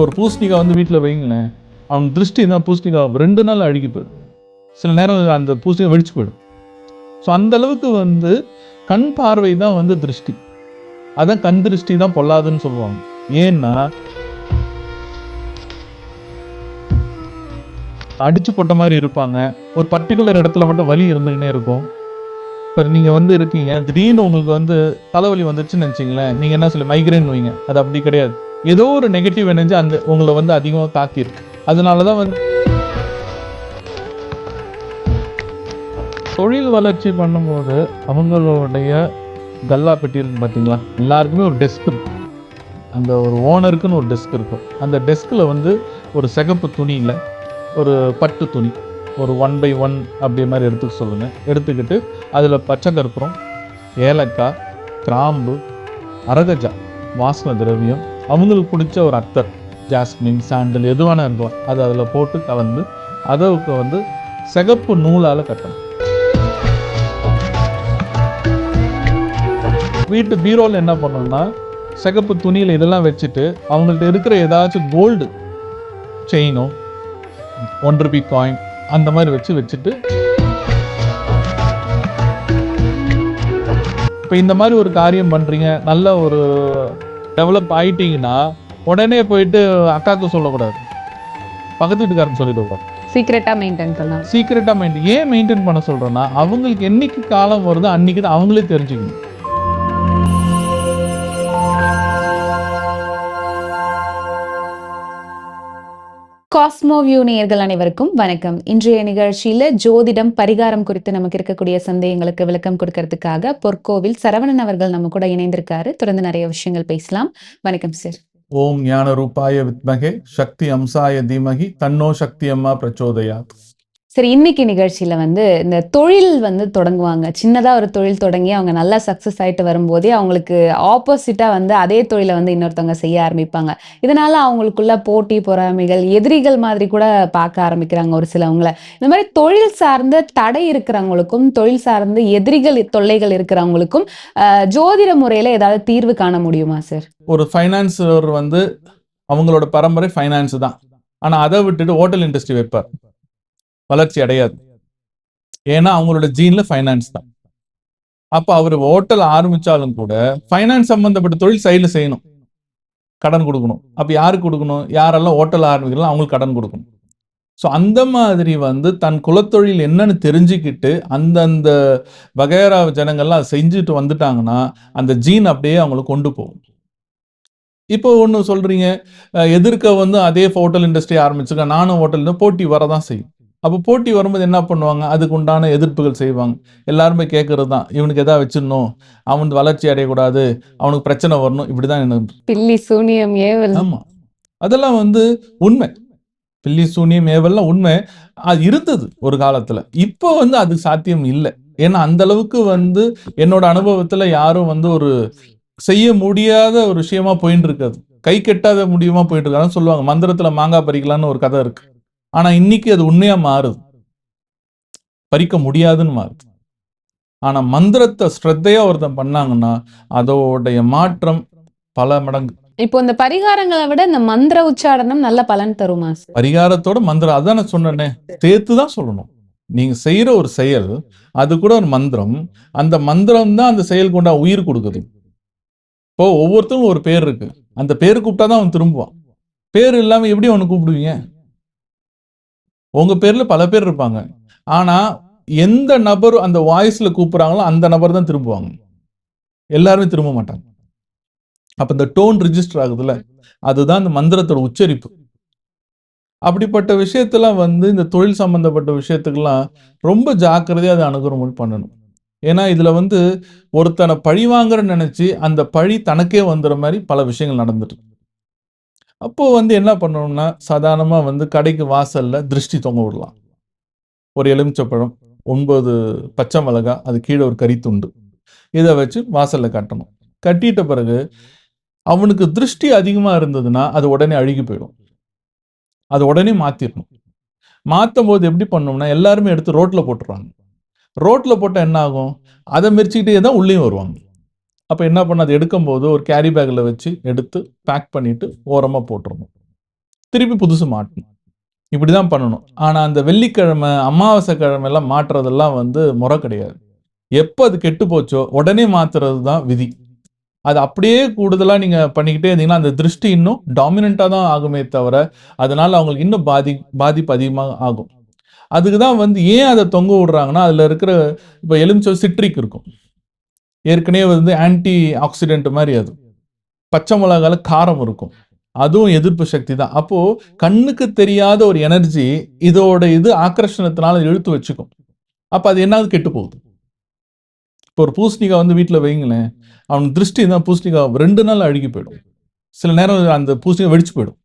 ஒரு பூசணிக்காய் வந்து வீட்டில் வைங்களேன், அவன் திருஷ்டி தான் பூசணிக்காய் 2 நாள் அழுகி போயிடும். சில நேரம் அந்த பூசணிக்காய் வெடிச்சு போயிடும். ஸோ அந்த அளவுக்கு வந்து கண் பார்வை தான் வந்து திருஷ்டி. அதான் கண் திருஷ்டி தான் பொல்லாதுன்னு சொல்லுவாங்க. ஏன்னா அடிச்சு போட்ட மாதிரி இருப்பாங்க. ஒரு பர்டிகுலர் இடத்துல மட்டும் வலி இருந்துக்கிட்டே இருக்கும். இப்போ நீங்கள் வந்து இருக்கீங்க, திடீர்னு உங்களுக்கு வந்து தலைவலி வந்துருச்சுன்னு நினச்சிங்களேன், நீங்கள் என்ன சொல்லி மைக்ரேன் வைங்க. அது அப்படி கிடையாது. ஏதோ ஒரு நெகட்டிவ் எனர்ஜி அந்த உங்களை வந்து அதிகமாக தாக்கியிருக்கு. அதனால தான் வந்து தொழில் வளர்ச்சி பண்ணும்போது அவங்களுடைய கல்லா பெட்டியில் பார்த்தீங்களா, எல்லாருக்குமே ஒரு டெஸ்க் இருக்கும். அந்த ஒரு ஓனருக்குன்னு ஒரு டெஸ்க் இருக்கும். அந்த டெஸ்கில் வந்து ஒரு சிகப்பு துணியில் ஒரு பட்டு துணி ஒரு 1/1 அப்படி மாதிரி எடுத்துக்க சொல்லுங்கள். எடுத்துக்கிட்டு அதில் பச்சை கற்பூரம், ஏலக்காய், கிராம்பு, அரகஜா, வாசனை திரவியம், அவங்களுக்கு பிடிச்ச ஒரு அத்தர், ஜாஸ்மின், சாண்டல் எதுவான இருக்கும், அதை அதில் போட்டு கலந்து அதற்கு வந்து சிகப்பு நூலால் கட்டணும். வீட்டு பீரோவில் என்ன பண்ணணும்னா, சிகப்பு துணியில் இதெல்லாம் வச்சுட்டு அவங்கள்ட்ட இருக்கிற ஏதாச்சும் கோல்டு செயினோ 1 ரூபி காயின் அந்த மாதிரி வச்சுட்டு இப்போ இந்த மாதிரி ஒரு காரியம் பண்ணுறீங்க, நல்ல ஒரு டெவலப் ஆகிட்டீங்கன்னா உடனே போயிட்டு அக்காவுக்கு சொல்லக்கூடாது, பக்கத்து வீட்டுக்காரன் சொல்லிடக்கூடாது. சீக்கிரட்டாக மெயின்டைன் பண்ணலாம். சீக்கிரட்டாக ஏன் மெயின்டைன் பண்ண சொல்கிறேன்னா, அவங்களுக்கு என்னைக்கு காலம் வருதோ அன்றைக்கி தான் அவங்களே தெரிஞ்சுக்கணும். காஸ்மோ வியூ நேயர்கள் அனைவருக்கும் வணக்கம். இன்றைய நிகழ்ச்சியில ஜோதிடம் பரிகாரம் குறித்து நமக்கு இருக்கக்கூடிய சந்தேகங்களுக்கு விளக்கம் கொடுக்கறதுக்காக பொற்கோவில் சரவணன் அவர்கள் நம்ம கூட இணைந்திருக்காரு. தொடர்ந்து நிறைய விஷயங்கள் பேசலாம். வணக்கம் சார். ஓம் ஞான ரூபாய வித்மகே சக்தி அம்சாய தீமகி தன்னோ சக்தி அம்மா பிரச்சோதயாத். சரி, இன்னைக்கு நிகழ்ச்சியில வந்து இந்த தொழில் வந்து தொடங்குவாங்க. சின்னதா ஒரு தொழில் தொடங்கி அவங்க நல்லா சக்சஸ் ஆயிட்டு வரும்போதே அவங்களுக்கு ஆப்போசிட்டா வந்து அதே தொழிலை வந்து இன்னொருத்தவங்க செய்ய ஆரம்பிப்பாங்க. இதனால அவங்களுக்குள்ள போட்டி பொறாமைகள், எதிரிகள் மாதிரி கூட பார்க்க ஆரம்பிக்கிறாங்க ஒரு சிலவங்கள. இந்த மாதிரி தொழில் சார்ந்த தடை இருக்கிறவங்களுக்கும் தொழில் சார்ந்த எதிரிகள் தொல்லைகள் இருக்கிறவங்களுக்கும் ஜோதிட முறையில ஏதாவது தீர்வு காண முடியுமா சார்? ஒரு ஃபைனான்சர் வந்து அவங்களோட பரம்பரை ஃபைனான்ஸ் தான். ஆனா அதை விட்டுட்டு ஹோட்டல் இண்டஸ்ட்ரி வைப்பார், வளர்ச்சி அடையாது. ஏன்னா அவங்களோட ஜீன்ல ஃபைனான்ஸ் தான். அப்ப அவர் ஹோட்டல் ஆரம்பிச்சாலும் கூட ஃபைனான்ஸ் சம்பந்தப்பட்ட தொழில் சைடில் செய்யணும், கடன் கொடுக்கணும். அப்ப யாருக்கு கொடுக்கணும்? யாரெல்லாம் ஹோட்டல் ஆரம்பிக்கலாம் அவங்களுக்கு கடன் கொடுக்கணும். ஸோ அந்த மாதிரி வந்து தன் குலத்தொழில் என்னன்னு தெரிஞ்சுக்கிட்டு அந்தந்த வகையறா ஜனங்கள்லாம் அதை செஞ்சுட்டு வந்துட்டாங்கன்னா அந்த ஜீன் அப்படியே அவங்களுக்கு கொண்டு போகும். இப்போ ஒன்று சொல்றீங்க, எதிர்க்க வந்து அதே ஹோட்டல் இண்டஸ்ட்ரி ஆரம்பிச்சுக்க, நானும் ஹோட்டல் போட்டி வரதான் செய்யும். அப்போ போட்டி வரும்போது என்ன பண்ணுவாங்க? அதுக்கு உண்டான எதிர்ப்புகள் செய்வாங்க. எல்லாருமே கேட்கறது தான், இவனுக்கு எதாவது வச்சிடணும், அவனுக்கு வளர்ச்சி அடையக்கூடாது, அவனுக்கு பிரச்சனை வரணும், இப்படிதான் எனக்கு பில்லி சூனியம் ஏவல். ஆமா, அதெல்லாம் வந்து உண்மை. பில்லி சூனியம் ஏவல்லாம் உண்மை. அது இருந்தது ஒரு காலத்துல. இப்போ வந்து அது சாத்தியம் இல்லை. ஏன்னா அந்த அளவுக்கு வந்து என்னோட அனுபவத்துல யாரும் வந்து ஒரு செய்ய முடியாத ஒரு விஷயமா போயிட்டு இருக்காது, கை கெட்டாத முடியுமா போயிட்டு இருக்கான்னு சொல்லுவாங்க. மந்திரத்துல மாங்காய் பறிக்கலான்னு ஒரு கதை இருக்கு. ஆனா இன்னைக்கு அது உண்மையா மாறுது, பறிக்க முடியாதுன்னு மாறுது. ஆனா மந்திரத்தை ஸ்ரத்தையா ஒருத்தன் பண்ணாங்கன்னா அதோடைய மாற்றம் பல மடங்கு. இப்போ இந்த பரிகாரங்களை விட இந்த மந்திர உச்சாரணம் நல்ல பலன் தருமா? பரிகாரத்தோட மந்திரம், அதான் நான் சொன்னேனே, சேர்த்து தான் சொல்லணும். நீங்க செய்யற ஒரு செயல், அது கூட ஒரு மந்திரம். அந்த மந்திரம் தான் அந்த செயல் கொண்டா உயிர் கொடுக்குது. இப்போ ஒவ்வொருத்தரும் ஒரு பேர் இருக்கு, அந்த பேரு கூப்பிட்டாதான் அவன் திரும்புவான். பேர் இல்லாம எப்படி அவனை கூப்பிடுவீங்க? உங்க பேர்ல பல பேர் இருப்பாங்க, ஆனா எந்த நபர் அந்த வாய்ஸ்ல கூப்பிடுறாங்களோ அந்த நபர் தான் திரும்புவாங்க, எல்லாருமே திரும்ப மாட்டாங்க. அப்ப இந்த டோன் ரிஜிஸ்டர் ஆகுதுல்ல, அதுதான் இந்த மந்திரத்தோட உச்சரிப்பு. அப்படிப்பட்ட விஷயத்தெல்லாம் வந்து இந்த தொழில் சம்பந்தப்பட்ட விஷயத்துக்கெல்லாம் ரொம்ப ஜாக்கிரதையா அதை அணுகுமுறை பண்ணணும். ஏன்னா இதுல வந்து ஒருத்தனை பழி வாங்குறன்னு நினைச்சு அந்த பழி தனக்கே வந்துற மாதிரி பல விஷயங்கள் நடந்துட்டு. அப்போ வந்து என்ன பண்ணணும்னா, சாதாரணமா வந்து கடைக்கு வாசல்ல திருஷ்டி தொங்க விடலாம். ஒரு எலுமிச்சப்பழம், 9 பச்சை மிளகாய், அது கீழே ஒரு கறித்துண்டு, இதை வச்சு வாசல்ல கட்டணும். கட்டிட்ட பிறகு அவனுக்கு திருஷ்டி அதிகமா இருந்ததுன்னா அது உடனே அழுகி போயிடும், அது உடனே மாத்திடணும். மாற்றும் போது எப்படி பண்ணோம்னா, எல்லாருமே எடுத்து ரோட்ல போட்டுருவாங்க. ரோட்ல போட்டா என்ன ஆகும்? அதை மெரிச்சுக்கிட்டே தான் உள்ளேயும் வருவாங்க. அப்போ என்ன பண்ண, அது எடுக்கும்போது ஒரு கேரி பேக்கில் வச்சு எடுத்து பேக் பண்ணிட்டு ஓரமாக போட்டுருணும். திருப்பி புதுசு மாட்டணும். இப்படிதான் பண்ணணும். ஆனா அந்த வெள்ளிக்கிழமை, அமாவாசை கிழமை எல்லாம் மாற்றுறதெல்லாம் வந்து முறை கிடையாது. எப்ப அது கெட்டு போச்சோ உடனே மாத்துறது தான் விதி. அது அப்படியே கூடுதலா நீங்க பண்ணிக்கிட்டே இருந்தீங்கன்னா, அந்த திருஷ்டி இன்னும் டாமினன்ட்டா தான் ஆகுமே தவிர, அதனால அவங்களுக்கு இன்னும் பாதிப்பு அதிகமா ஆகும். அதுக்கு தான் வந்து ஏன் அத தொங்க விடுறாங்கன்னா, அதுல இருக்கிற இப்ப எலுமிச்சை சிட்ரிக் இருக்கும். ஏற்கனவே வந்து ஆன்டி ஆக்ஸிடென்ட் மாரி அது. பச்சை மிளகால காரம் இருக்கும். அதுவும் எதிர்ப்பு சக்தி தான். அப்போ கண்ணுக்கு தெரியாத ஒரு எனர்ஜி இதோட ஆக்கர்ஷணத்தினால இழுத்து வச்சுக்கும். அப்ப அது என்னாகுது? கெட்டு போகுது. இப்போ ஒரு பூசணிக்காய் வந்து வீட்ல வைங்களேன், அவன் திருஷ்டி தான் பூசணிக்காய் 2 நாள் அழுகி போயிடும். சில நேரம் அந்த பூசணிக்காய் வெடிச்சு போயிடும்.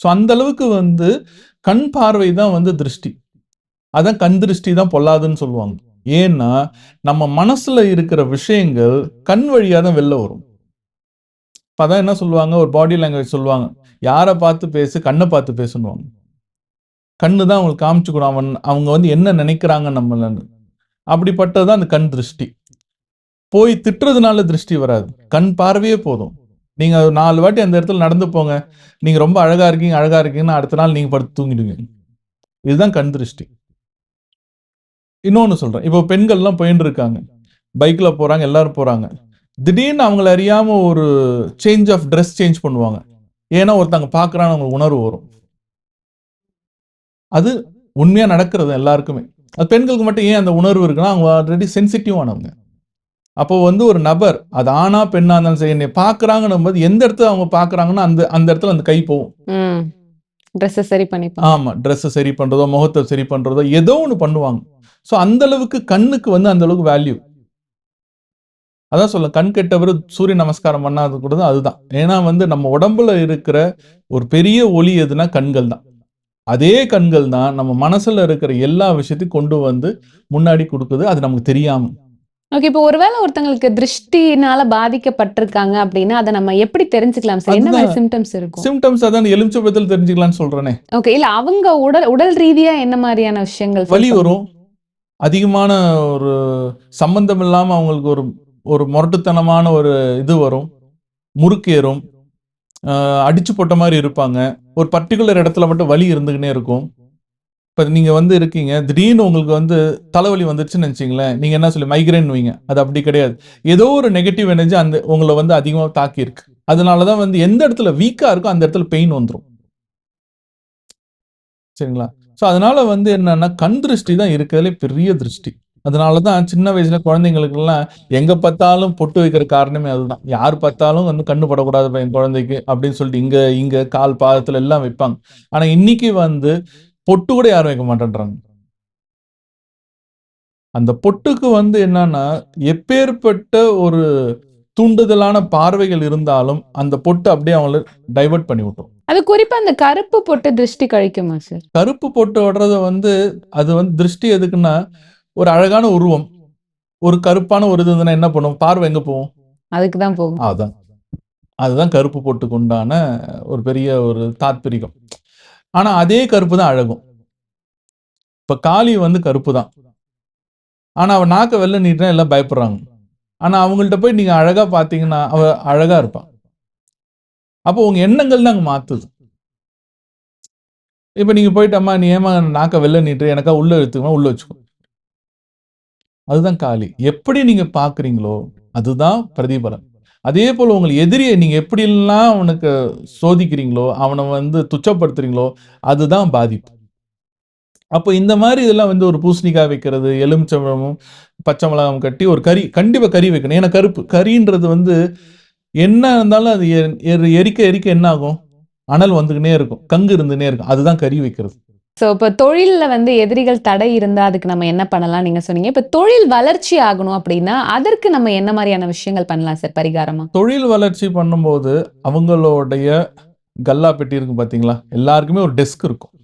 ஸோ அந்த அளவுக்கு வந்து கண் பார்வை தான் வந்து திருஷ்டி. அதான் கண் திருஷ்டி தான் பொல்லாதுன்னு சொல்லுவாங்க. ஏன்னா, நம்ம மனசுல இருக்கிற விஷயங்கள் கண் வழியா தான் வெளில வரும். இப்ப அதான் என்ன சொல்லுவாங்க, ஒரு பாடி லாங்குவேஜ் சொல்லுவாங்க. யார பார்த்து பேசு, கண்ண பார்த்து பேசுன்னுவாங்க. கண்ணு தான் அவங்களுக்கு காமிச்சுக்கணும். அவங்க வந்து என்ன நினைக்கிறாங்க நம்மளன்னு. அப்படிப்பட்டது தான் அந்த கண் திருஷ்டி. போய் திட்டுறதுனால திருஷ்டி வராது. கண் பார்வையே போதும். நீங்க 4 வாட்டி அந்த இடத்துல நடந்து போங்க. நீங்க ரொம்ப அழகா இருக்கீங்க, அழகா இருக்கீங்கன்னு அடுத்த நாள் நீங்க படுத்து தூங்கிடுவீங்க. இதுதான் கண் திருஷ்டி. இன்னொன்னு சொல்றேன். இப்போ பெண்கள்லாம் போயின்னு இருக்காங்க. பைக்ல போறாங்க, எல்லாரும் போறாங்க. திடீர்னு அவங்கள அறியாம ஒரு சேஞ்ச் ஆஃப் ட்ரெஸ் சேஞ்ச் பண்ணுவாங்க. ஏன்னா ஒருத்தங்க பார்க்குறான்னு அவங்களுக்கு உணர்வு வரும். அது உண்மையா நடக்கிறது எல்லாருக்குமே. அது பெண்களுக்கு மட்டும் ஏன் அந்த உணர்வு இருக்குன்னா, அவங்க ஆல்ரெடி சென்சிட்டிவ் ஆனவங்க. அப்போ வந்து ஒரு நபர், அது ஆணா பெண்ணா இருந்தாலும் சரி, என்னை பார்க்குறாங்கன்னும்போது எந்த இடத்துல அவங்க பார்க்குறாங்கன்னா, அந்த இடத்துல அந்த கை போகும். ட்ரெஸ்ஸ சரி பண்ணிப்பாங்க. ஆமா. ட்ரெஸ்ஸ சரி பண்றதோ, முகத்த சரி பண்றதோ, ஏதோ ஒண்ணு பண்ணுவாங்க. ஸோ அந்த அளவுக்கு கண்ணுக்கு வந்து அந்த அளவுக்கு வேல்யூ. அதான் சொல்ல கண் கெட்டவர் சூரிய நமஸ்காரம் பண்ணாதது கூட அதுதான். ஏன்னா வந்து நம்ம உடம்புல இருக்கிற ஒரு பெரிய ஒளி எதுனா கண்கள் தான். அதே கண்கள் தான் நம்ம மனசுல இருக்கிற எல்லா விஷயத்தையும் கொண்டு வந்து முன்னாடி கொடுக்குது. அது நமக்கு தெரியாம. ஓகே. இப்போ ஒருவேளை ஒருத்தங்களுக்கு திருஷ்டினால பாதிக்கப்பட்டிருக்காங்க அப்படின்னா, அத நம்ம எப்படி தெரிஞ்சுக்கலாம் சார்? என்ன அதுதான் மாரி சிம்ப்டம்ஸ் இருக்கும்? சிம்டம்ஸ் அதான் எலுமிச்சம்பழத்துல தெரிஞ்சுக்கலாம்னு சொல்றேனே. ஓகே. இல்ல அவங்க உடல் ரீதியா என்ன மாரியான விஷயங்கள் வலி சொல்றாங்க? வரும். அதிகமான ஒரு சம்பந்தம் இல்லாம அவங்களுக்கு ஒரு முரட்டுத்தனமான ஒரு வரும். முறுக்கேறும். அடிச்சு போட்ட மாரி இருப்பாங்க. ஒரு பர்ட்டிகுலர் இடத்துல மட்டும் வலி இருந்துகின்னே இருக்கும். இப்ப நீங்க வந்து இருக்கீங்க. திடீர்னு உங்களுக்கு வந்து தலைவலி வந்துருச்சுன்னு நெனச்சுங்களேன். நீங்க என்ன மைக்ரேன்னுவீங்க. அது அப்படி கிடையாது. ஏதோ ஒரு நெகட்டிவ் எனர்ஜி உங்கள வந்து அதிகமா தாக்கியிருக்கு. அதனால தான் வந்து எந்த இடத்துல வீக்கா இருக்கோ அந்த இடத்துல பெயின் வந்துரும். சரிங்களா? ஸோ அதனால வந்து என்னன்னா, கண் திருஷ்டி தான் இருக்கிறதுலே பெரிய திருஷ்டி. அதனால தான் சின்ன வயசுல குழந்தைங்களுக்கெல்லாம் எங்க பார்த்தாலும் பொட்டு வைக்கிற காரணமே அதுதான். யார் பார்த்தாலும் வந்து கண்ணு படக்கூடாது என் குழந்தைக்கு அப்படின்னு சொல்லிட்டு இங்க கால் பாதத்துல எல்லாம் வைப்பாங்க. ஆனா இன்னைக்கு வந்து பொட்டு கூட யாரும் வைக்க மாட்டேன்றாங்க. அந்த பொட்டுக்கு வந்து என்னன்னா, எப்பேர்ப்பட்ட ஒரு தூண்டுதலான பார்வைகள் இருந்தாலும், அந்த பொட்டு அப்படியே அவங்கள டைவர்ட் பண்ணி விட்டுரும். அது குறிப்பா அந்த கருப்பு பொட்டு திருஷ்டி கழிக்குமா சார்? கருப்பு பொட்டு விடுறது வந்து, அது வந்து திருஷ்டி எதுக்குன்னா, ஒரு அழகான உருவம். ஒரு கருப்பான ஒரு இது இருந்ததுன்னா என்ன பண்ணும்? பார்வை எங்க போகும்? அதுக்கு தான் போகும். அதான். அதுதான் கருப்பு பொட்டுக்கு உண்டான ஒரு பெரிய ஒரு தாத்பரியம். ஆனா அதே கருப்பு தான் அழகும். இப்ப காளி வந்து கருப்பு தான். ஆனா அவ நாக்க வெள்ள நீட்டினா எல்லாம் பயப்படுறாங்க. ஆனா அவங்கள்ட்ட போய் நீங்க அழகா பார்த்தீங்கன்னா, அவ அழகா இருப்பா. அப்போ உங்க எண்ணங்கள் தான் அங்க மாத்துது. இப்ப நீங்க போயிட்டு, "அம்மா நீ ஏம்மா நாக்க வெள்ள நீட்டுற? எனக்கா உள்ள இழுத்துக்கமா உள்ள வச்சுக்கோ." அதுதான் காளி. எப்படி நீங்க பார்க்குறீங்களோ, அதுதான் பிரதிபலன். அதே போல உங்கள் எதிரிய நீங்க எப்படியெல்லாம் அவனுக்கு சோதிக்கிறீங்களோ, அவன வந்து துச்சப்படுத்துறீங்களோ, அதுதான் பாதிப்பு. அப்போ இந்த மாரி இதெல்லாம் வந்து ஒரு பூசணிக்காய் வைக்கிறது, எலுமிச்சம்பழமும், பச்சை மிளகாவும் கட்டி ஒரு கண்டிப்பா கறி வைக்கணும். ஏன்னா கருப்பு. கறின்றது வந்து என்ன இருந்தாலும் அது எரிக்க எரிக்க என்ன ஆகும்? அனல் வந்துக்கின்னே இருக்கும். கங்கு இருந்துன்னே இருக்கும். அதுதான் கறி வைக்கிறது. ஸோ இப்ப தொழில்ல வந்து எதிரிகள் தடை இருந்தா அதுக்கு நம்ம என்ன பண்ணலாம் நீங்க சொன்னீங்க. இப்ப தொழில் வளர்ச்சி ஆகணும் அப்படின்னா, அதற்கு நம்ம என்ன மாரியான விஷயங்கள் பண்ணலாம் சார் பரிகாரமா? தொழில் வளர்ச்சி பண்ணும்போது, அவங்களுடைய கல்லா பெட்டி இருக்கும் பார்த்தீங்களா? எல்லாருக்குமே ஒரு டெஸ்க் இருக்கும்.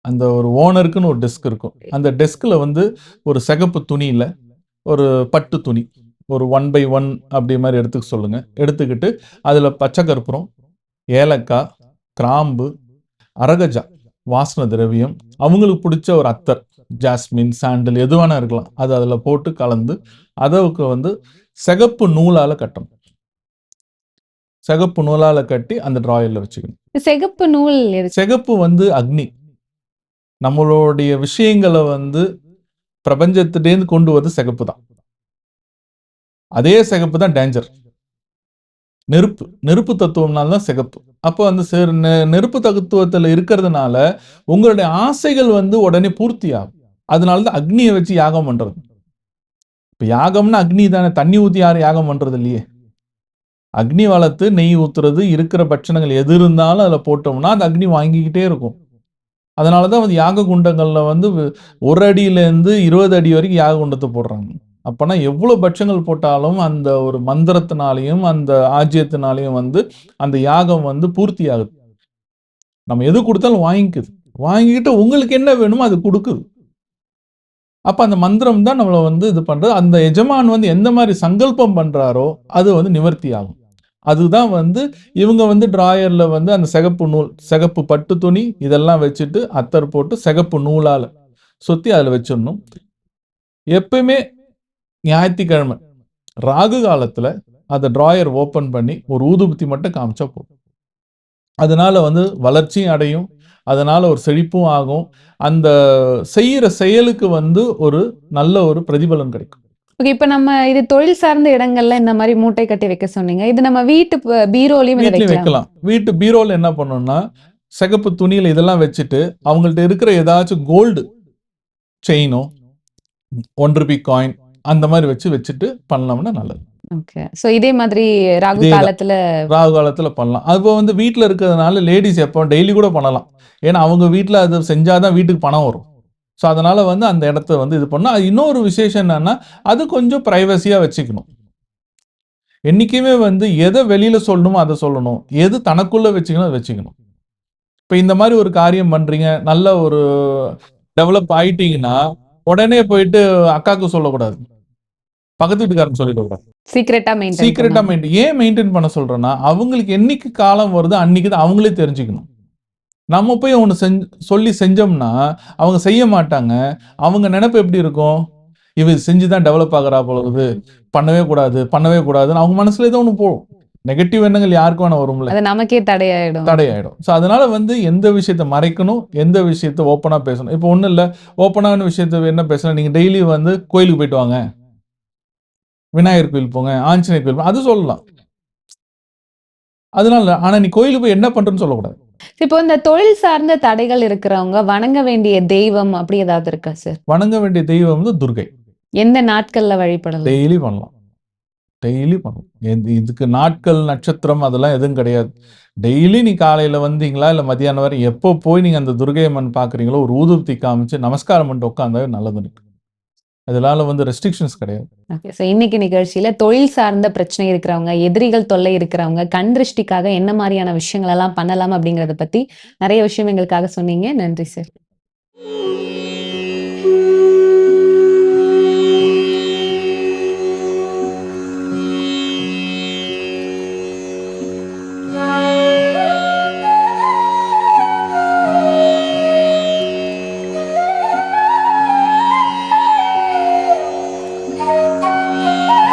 அந்த ஒரு ஓனருக்குன்னு ஒரு டெஸ்க் இருக்கும். அந்த டெஸ்க்ல வந்து ஒரு சிகப்பு துணியில, ஒரு பட்டு துணி, ஒரு 1/1 அப்படி மாரி எடுத்துக்க சொல்லுங்க. எடுத்துக்கிட்டு, அதில பச்சை கற்பூரம், ஏலக்காய், கிராம்பு, அரகஜா, வாசன திரவியம், அவங்களுக்கு புடிச்ச ஒரு அத்தர், ஜாஸ்மின், சாண்டல் எது வேணா இருக்கலாம். அது அதில போட்டு கலந்து, அதற்கு வந்து சிகப்பு நூலால கட்டணும். சிகப்பு நூலால கட்டி அந்த டிராயர்ல வச்சுக்கணும். சிகப்பு நூல் எதுக்கு? சிகப்பு அக்னி. நம்மளுடைய விஷயங்களை பிரபஞ்சத்திலேருந்து கொண்டு வருது சிகப்பு தான். அதே சிகப்பு தான் டேஞ்சர். நெருப்பு தத்துவம்னால தான் சிகப்பு. அப்போ நெருப்பு தத்துவத்தில் இருக்கிறதுனால உங்களுடைய ஆசைகள் உடனே பூர்த்தி ஆகும். அதனால தான் அக்னியை வச்சு யாகம் பண்றது. இப்ப யாகம்னா அக்னி தானே, தண்ணி ஊத்தி யாரும் யாகம் பண்றது இல்லையே. அக்னி வளர்த்து நெய் ஊத்துறது, இருக்கிற பட்சணங்கள் எது இருந்தாலும் அதுல போட்டோம்னா அது அக்னி வாங்கிக்கிட்டே இருக்கும். அதனாலதான் யாக குண்டங்கள்ல 1 அடியிலேருந்து 20 அடி வரைக்கும் யாக குண்டத்தை போடுறாங்க. அப்பனா எவ்வளவு பட்சங்கள் போட்டாலும் அந்த ஒரு மந்திரத்தினாலையும் அந்த ஆஜ்யத்தினாலையும் அந்த யாகம் பூர்த்தி ஆகுது. நம்ம எது கொடுத்தாலும் வாங்கிக்கிட்டு உங்களுக்கு என்ன வேணுமோ அது கொடுக்குது. அப்ப அந்த மந்திரம் தான் நம்மளை இது பண்றது. அந்த எஜமான் எந்த மாதிரி சங்கல்பம் பண்றாரோ அது நிவர்த்தி ஆகும். அதுதான் இவங்க டிராயர்ல அந்த சிகப்பு நூல், சிகப்பு பட்டு துணி இதெல்லாம் வச்சுட்டு அத்தர் போட்டு சிகப்பு நூலால சுத்தி அதுல வச்சிடணும். எப்பயுமே ஞாயிற்றுக்கிழமை ராகு காலத்துல அந்த டிராயர் ஓபன் பண்ணி ஒரு ஊதுபத்தி மட்டும் காமிச்சா போதும். அதனால வளர்ச்சியும் அடையும், அதனால ஒரு செழிப்பும் ஆகும். அந்த செய்யற செயலுக்கு ஒரு நல்ல ஒரு பிரதிபலன் கிடைக்கும். ஓகே, இப்ப நம்ம இது தொழில் சார்ந்த இடங்கள்ல இந்த மாதிரி மூட்டை கட்டி வைக்க சொன்னீங்க. இது நம்ம வீட்டு பீரோலையும் வைக்கலாம். வீட்டு பீரோல என்ன பண்ணணும்னா சிகப்பு துணியில இதெல்லாம் வச்சுட்டு அவங்கள்ட்ட இருக்கிற ஏதாச்சும் கோல்டு செயினோ 1 ரூபி காயின் அந்த மாதிரி வச்சுட்டு பண்ணலாம்னா நல்லது. ஓகே, சோ இதே மாதிரி ராகு காலத்துல பண்ணலாம். அப்போ வீட்டுல இருக்கிறதுனால லேடிஸ் எப்போ டெய்லி கூட பண்ணலாம். ஏன்னா அவங்க வீட்டுல அது செஞ்சாதான் வீட்டுக்கு பணம் வரும். ஸோ அதனால அந்த இடத்த இது பண்ணா. இன்னொரு விசேஷம் என்னன்னா அது கொஞ்சம் பிரைவசியா வச்சுக்கணும். என்னைக்குமே எதை வெளியில சொல்லணுமோ அதை சொல்லணும், எது தனக்குள்ள வச்சுக்கணும் அதை வச்சுக்கணும். இப்ப இந்த மாதிரி ஒரு காரியம் பண்றீங்க, நல்ல ஒரு டெவலப் ஆயிட்டீங்கன்னா உடனே போயிட்டு அக்காவுக்கு சொல்லக்கூடாது, பக்கத்து வீட்டுக்காரன் சொல்லிடக்கூடாது. சீக்கிரட்டா மெயின்டைன். ஏன் மெயின்டைன் பண்ண சொல்றேன்னா அவங்களுக்கு என்னைக்கு காலம் வருது அன்னைக்கு தான் அவங்களே தெரிஞ்சுக்கணும். நம்ம போய் ஒன்று சொல்லி செஞ்சோம்னா அவங்க செய்ய மாட்டாங்க. அவங்க நினைப்பு எப்படி இருக்கும், இவ செஞ்சுதான் டெவலப் ஆகிறா போலது, பண்ணவே கூடாதுன்னு அவங்க மனசுல ஏதோ ஒன்று போகும். நெகட்டிவ் எண்ணங்கள் யாருக்கு வேணா வரும்ல, அது நமக்கே தடையாயிடும். ஸோ அதனால எந்த விஷயத்த மறைக்கணும், எந்த விஷயத்த ஓப்பனா பேசணும். இப்போ ஒன்றும் இல்லை, ஓப்பனான விஷயத்த என்ன பேசணும், நீங்க டெய்லி கோயிலுக்கு போயிட்டு வாங்க, விநாயகர் கோயில் போங்க, ஆஞ்சநேயர் கோயில் போங்க, அது சொல்லலாம். அதனால ஆனா நீ கோயிலுக்கு போய் என்ன பண்றேன்னு சொல்லக்கூடாது. இப்போ இந்த தொழில் சார்ந்த தடைகள் இருக்கிறவங்க வணங்க வேண்டிய தெய்வம் அப்படி ஏதாவது இருக்கா சார்? வணங்க வேண்டிய தெய்வம் துர்கை. எந்த நாட்கள்ல வழிபடலாம்? டெய்லி பண்ணலாம். இதுக்கு நாட்கள் நட்சத்திரம் அதெல்லாம் எதுவும் கிடையாது. டெய்லி நீ காலையில வந்தீங்களா இல்ல மதியானம் வரை எப்போ போய் நீங்க அந்த துர்கை அம்மன் பாக்குறீங்களோ ஒரு ஊதுபத்தி காமிச்சு நமஸ்காரம் பண்ணிட்டு உட்காந்தாவே நல்லது இருக்கு. அதனால ரெஸ்ட்ரிக்ஷன்ஸ் கிடையாது. ஓகே, ஸோ இன்னைக்கு நிகழ்ச்சியில தொழில் சார்ந்த பிரச்சனை இருக்கிறவங்க, எதிரிகள் தொல்லை இருக்கிறவங்க, கண் திருஷ்டிக்காக என்ன மாதிரியான விஷயங்கள் எல்லாம் பண்ணலாம் அப்படிங்கறத பத்தி நிறைய விஷயம் எங்களுக்காக சொன்னீங்க. நன்றி சார்.